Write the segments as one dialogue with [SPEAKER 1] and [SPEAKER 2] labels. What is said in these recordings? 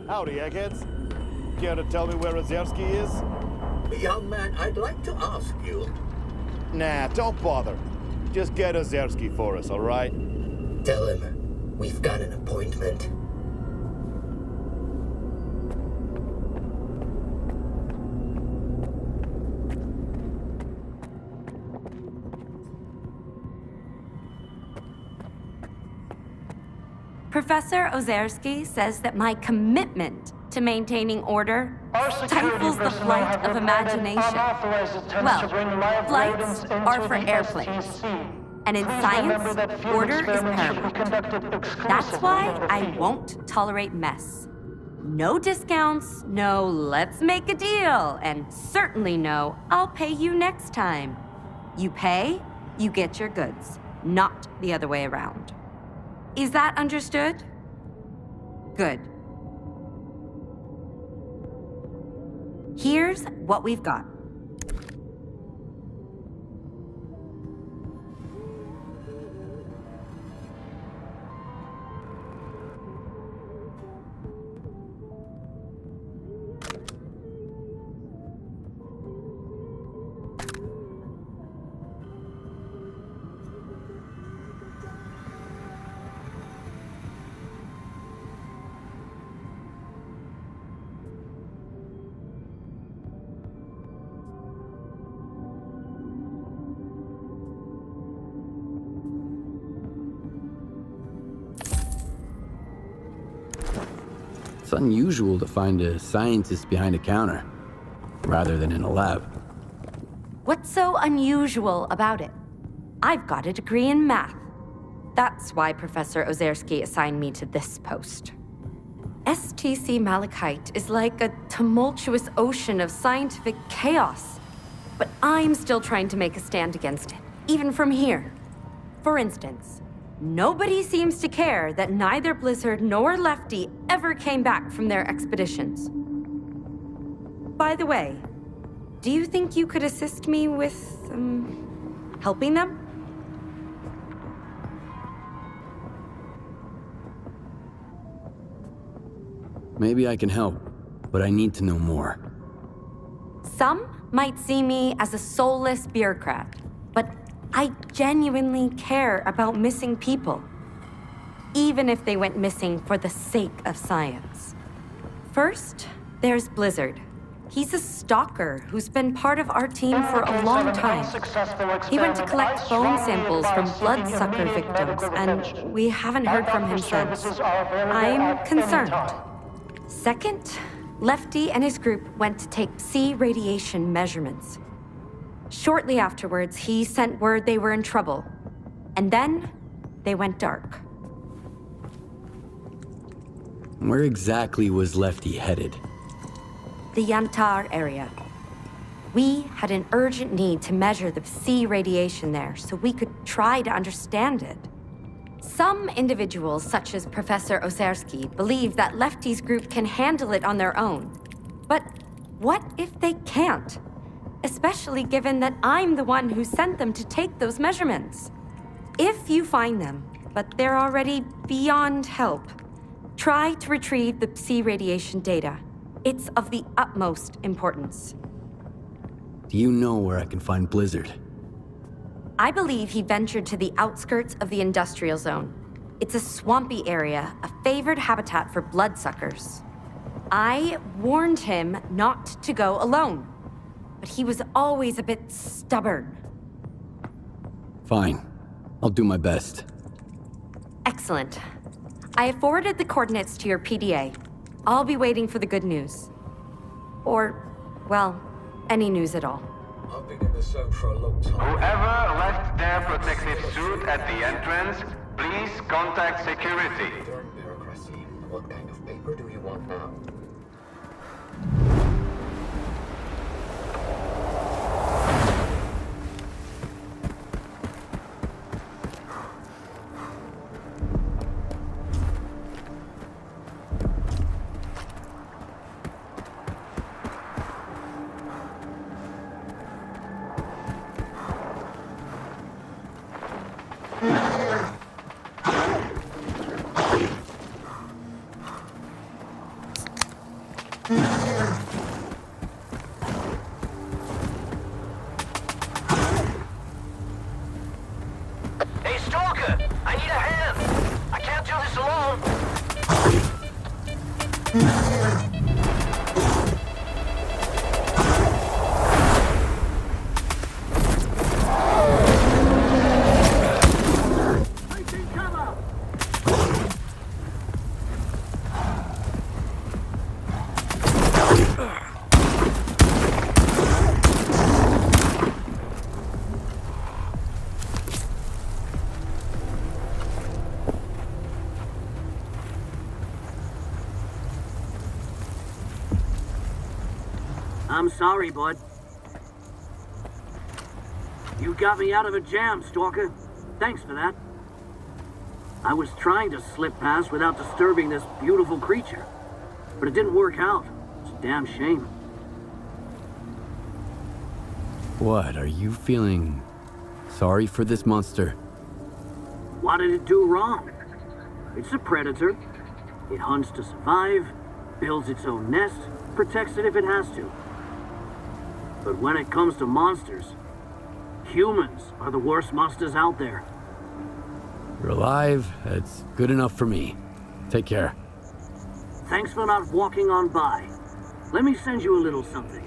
[SPEAKER 1] Howdy, eggheads. Care to tell me where S.T.A.L.K.E.R is?
[SPEAKER 2] Young man, I'd like to ask you.
[SPEAKER 1] Nah, don't bother. Just get S.T.A.L.K.E.R for us, all right?
[SPEAKER 2] Tell him we've got an appointment.
[SPEAKER 3] Professor S.T.A.L.K.E.R says that my commitment to maintaining order stifles the flight of imagination. Well, flights are for airplanes. And in science, order is paramount. That's why I won't tolerate mess. No discounts, no let's make a deal, and certainly no I'll pay you next time. You pay, you get your goods, not the other way around. Is that understood? Good. Here's what we've got.
[SPEAKER 4] It's unusual to find a scientist behind a counter, rather than in a lab.
[SPEAKER 3] What's so unusual about it? I've got a degree in math. That's why Professor S.T.A.L.K.E.R assigned me to this post. S.T.C. is like a tumultuous ocean of scientific chaos. But I'm still trying to make a stand against it, even from here. For instance, nobody seems to care that neither Blizzard nor Lefty ever came back from their expeditions. By the way, do you think you could assist me with, helping them?
[SPEAKER 4] Maybe I can help, but I need to know more.
[SPEAKER 3] Some might see me as a soulless bureaucrat, but I genuinely care about missing people, even if they went missing for the sake of science. First, there's Blizzard. He's a stalker who's been part of our team for a long time. He went to collect bone samples from bloodsucker victims, and we haven't heard from him since. I'm concerned. Second, Lefty and his group went to take Psi radiation measurements. Shortly afterwards, he sent word they were in trouble. And then, they went dark.
[SPEAKER 4] Where exactly was Lefty headed?
[SPEAKER 3] The S.T.A.L.K.E.R area. We had an urgent need to measure the Psi radiation there so we could try to understand it. Some individuals, such as Professor S.T.A.L.K.E.R, believe that Lefty's group can handle it on their own. But what if they can't? Especially given that I'm the one who sent them to take those measurements. If you find them, but they're already beyond help, try to retrieve the Psi radiation data. It's of the utmost importance.
[SPEAKER 4] Do you know where I can find Blizzard?
[SPEAKER 3] I believe he ventured to the outskirts of the industrial zone. It's a swampy area, a favored habitat for bloodsuckers. I warned him not to go alone, but he was always a bit stubborn.
[SPEAKER 4] Fine. I'll do my best.
[SPEAKER 3] Excellent. I have forwarded the coordinates to your PDA. I'll be waiting for the good news. Or, well, any news at all.
[SPEAKER 2] I've been in the zone for a long time.
[SPEAKER 5] Whoever left their protective suit at the entrance, please contact security.
[SPEAKER 2] Darn bureaucracy. What kind of paper do you want now?
[SPEAKER 6] Hey, Stalker! I need a hand! I can't do this alone!
[SPEAKER 7] I'm sorry, bud. You got me out of a jam, Stalker. Thanks for that. I was trying to slip past without disturbing this beautiful creature, but it didn't work out. It's a damn shame.
[SPEAKER 4] What, are you feeling sorry for this monster?
[SPEAKER 7] What did it do wrong? It's a predator. It hunts to survive, builds its own nest, protects it if it has to. But when it comes to monsters, humans are the worst monsters out there.
[SPEAKER 4] You're alive, that's good enough for me. Take care.
[SPEAKER 7] Thanks for not walking on by. Let me send you a little something.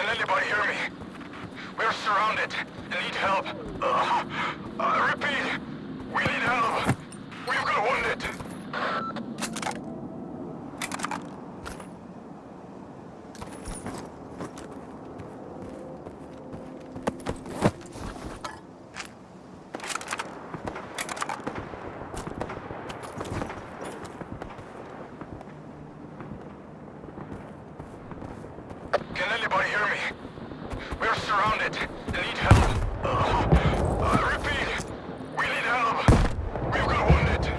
[SPEAKER 5] Can anybody hear me? We're surrounded and need help. Repeat, we need help. We've got wounded. Can anybody hear me? We're surrounded and need help. Repeat, we need help. We've got wounded.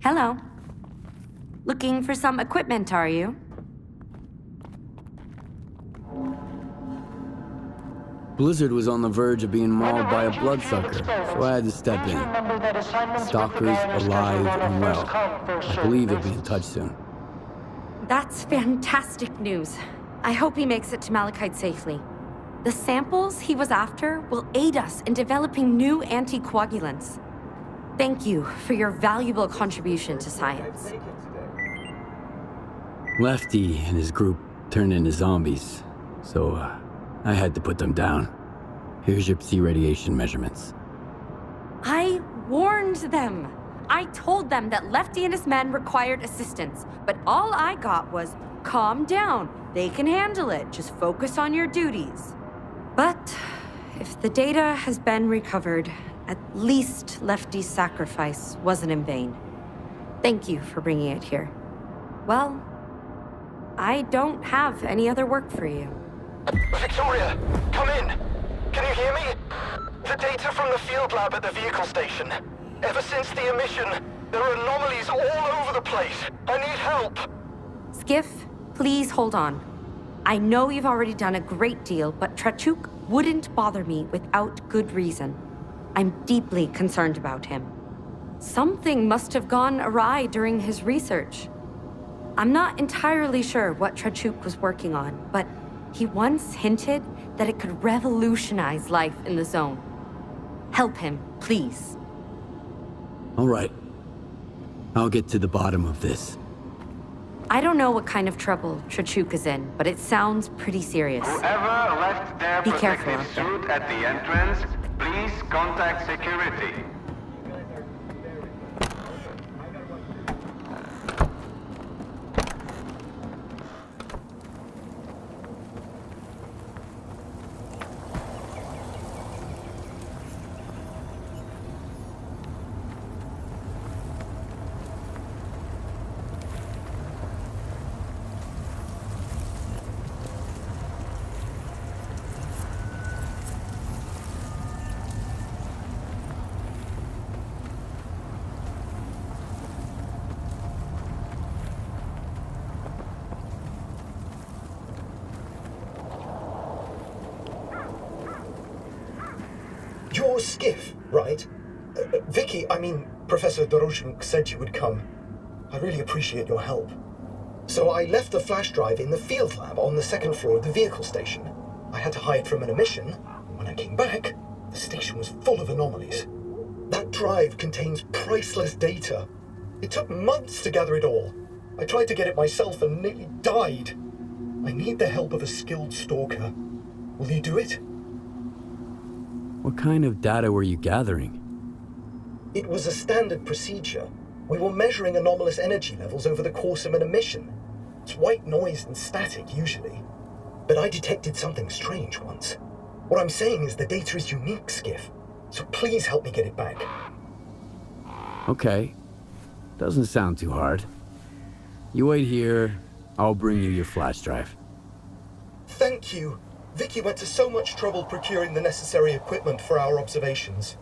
[SPEAKER 3] Hello. Looking for some equipment, are you?
[SPEAKER 4] Blizzard was on the verge of being mauled by a bloodsucker, so I had to step in. Stalker's alive and well. I believe he'll be in touch soon.
[SPEAKER 3] That's fantastic news. I hope he makes it to Malachite safely. The samples he was after will aid us in developing new anticoagulants. Thank you for your valuable contribution to science.
[SPEAKER 4] Lefty and his group turned into zombies, so I had to put them down. Here's your Psi radiation measurements.
[SPEAKER 3] I warned them. I told them that Lefty and his men required assistance, but all I got was, calm down. They can handle it. Just focus on your duties. But if the data has been recovered, at least Lefty's sacrifice wasn't in vain. Thank you for bringing it here. Well, I don't have any other work for you.
[SPEAKER 6] Victoria, come in. Can you hear me? The data from the field lab at the vehicle station. Ever since the emission, there are anomalies all over the place. I need help.
[SPEAKER 3] Skiff, please hold on. I know you've already done a great deal, but Trachuk wouldn't bother me without good reason. I'm deeply concerned about him. Something must have gone awry during his research. I'm not entirely sure what Trachuk was working on, but he once hinted that it could revolutionize life in the zone. Help him, please.
[SPEAKER 4] All right. I'll get to the bottom of this.
[SPEAKER 3] I don't know what kind of trouble Chachuk is in, but it sounds pretty serious.
[SPEAKER 8] Whoever left their
[SPEAKER 3] Be careful
[SPEAKER 8] protective
[SPEAKER 3] out there.
[SPEAKER 8] suit at the entrance, please contact security.
[SPEAKER 6] Your skiff, right? Vicky, I mean, Professor Doroshnik said you would come. I really appreciate your help. So I left the flash drive in the field lab on the second floor of the vehicle station. I had to hide from an emission. When I came back, the station was full of anomalies. That drive contains priceless data. It took months to gather it all. I tried to get it myself and nearly died. I need the help of a skilled stalker. Will you do it?
[SPEAKER 4] What kind of data were you gathering?
[SPEAKER 6] It was a standard procedure. We were measuring anomalous energy levels over the course of an emission. It's white noise and static, usually. But I detected something strange once. What I'm saying is the data is unique, Skiff. So please help me get it back.
[SPEAKER 4] Okay. Doesn't sound too hard. You wait here, I'll bring you your flash drive.
[SPEAKER 6] Thank you. Vicky went to so much trouble procuring the necessary equipment for our observations.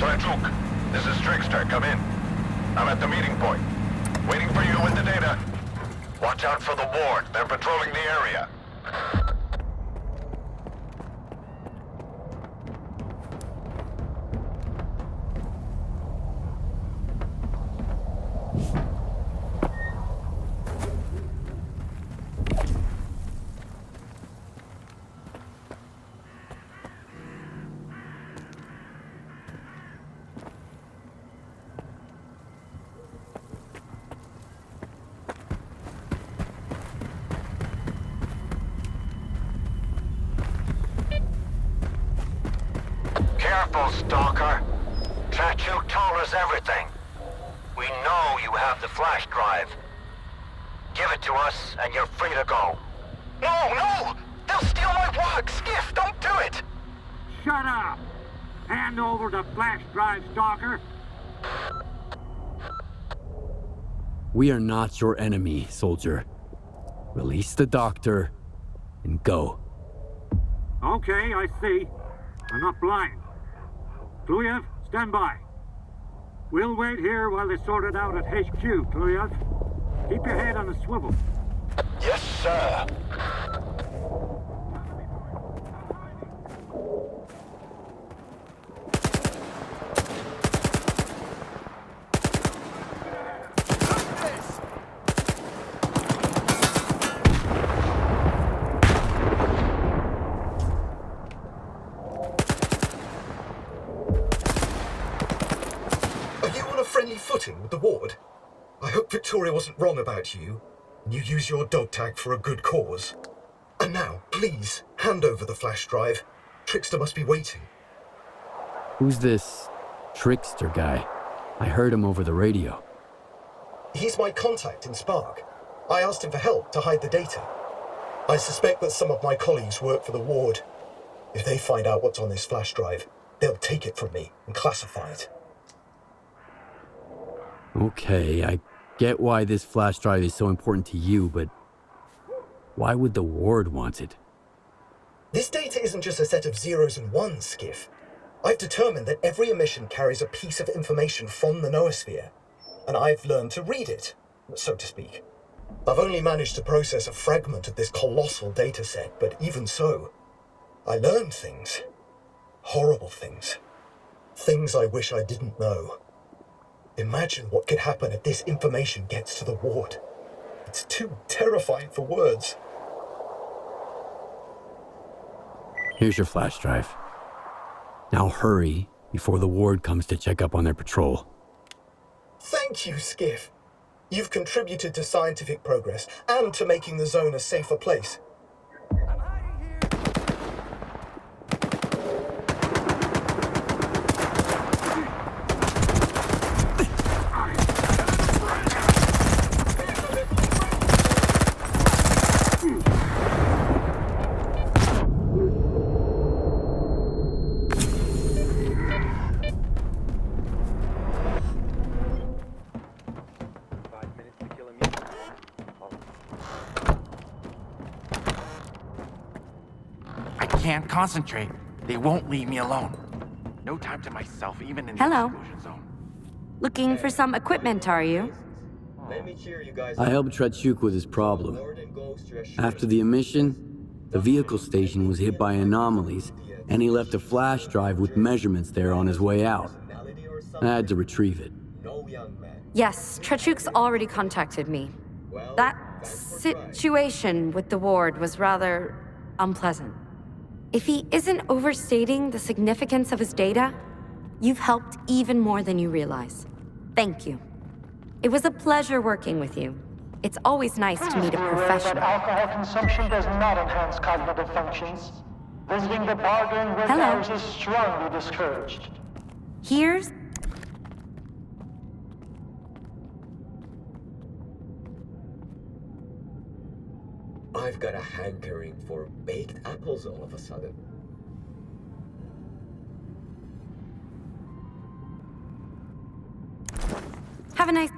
[SPEAKER 5] Toyachuk, this is Trickster. Come in. I'm at the meeting point. Waiting for you with the data. Watch out for the ward. They're patrolling the area. Careful, Stalker. Trachuk told us everything. We know you have the flash drive. Give it to us, and you're free to go. No, no! They'll steal my work! Skiff, don't do it!
[SPEAKER 7] Shut up! Hand over the flash drive, Stalker.
[SPEAKER 4] We are not your enemy, soldier. Release the doctor and go.
[SPEAKER 7] Okay, I see. I'm not blind. Kluyev, stand by. We'll wait here while they sort it out at HQ, Kluyev. Keep your head on a swivel.
[SPEAKER 5] Yes, sir.
[SPEAKER 6] Friendly footing with the ward. I hope Victoria wasn't wrong about you, and you use your dog tag for a good cause. And now, please, hand over the flash drive. Trickster must be waiting.
[SPEAKER 4] Who's this Trickster guy? I heard him over the radio.
[SPEAKER 6] He's my contact in S.T.A.L.K.E.R. I asked him for help to hide the data. I suspect that some of my colleagues work for the ward. If they find out what's on this flash drive, they'll take it from me and classify it.
[SPEAKER 4] Okay, I get why this flash drive is so important to you, but why would the ward want it?
[SPEAKER 6] This data isn't just a set of zeros and ones, Skiff. I've determined that every emission carries a piece of information from the noosphere, and I've learned to read it, so to speak. I've only managed to process a fragment of this colossal data set, but even so, I learned things. Horrible things. Things I wish I didn't know. Imagine what could happen if this information gets to the ward. It's too terrifying for words.
[SPEAKER 4] Here's your flash drive. Now hurry before the ward comes to check up on their patrol.
[SPEAKER 6] Thank you, Skiff. You've contributed to scientific progress and to making the zone a safer place.
[SPEAKER 9] Can't concentrate. They won't leave me alone. No time to myself, even in
[SPEAKER 3] Hello.
[SPEAKER 9] the exclusion zone.
[SPEAKER 3] Looking for some equipment, are you?
[SPEAKER 4] I helped Trachuk with his problem. After the emission, the vehicle station was hit by anomalies, and he left a flash drive with measurements there on his way out. I had to retrieve it.
[SPEAKER 3] Yes, Trachuk's already contacted me. That situation with the ward was rather unpleasant. If he isn't overstating the significance of his data, you've helped even more than you realize. Thank you. It was a pleasure working with you. It's always nice to meet a
[SPEAKER 10] Please be aware that
[SPEAKER 3] professional.
[SPEAKER 10] alcohol consumption does not enhance cognitive functions. Visiting the bar during work
[SPEAKER 3] Hello.
[SPEAKER 10] hours is strongly discouraged.
[SPEAKER 3] Here's...
[SPEAKER 2] I've got a hankering for baked apples all of a sudden.
[SPEAKER 3] Have a nice...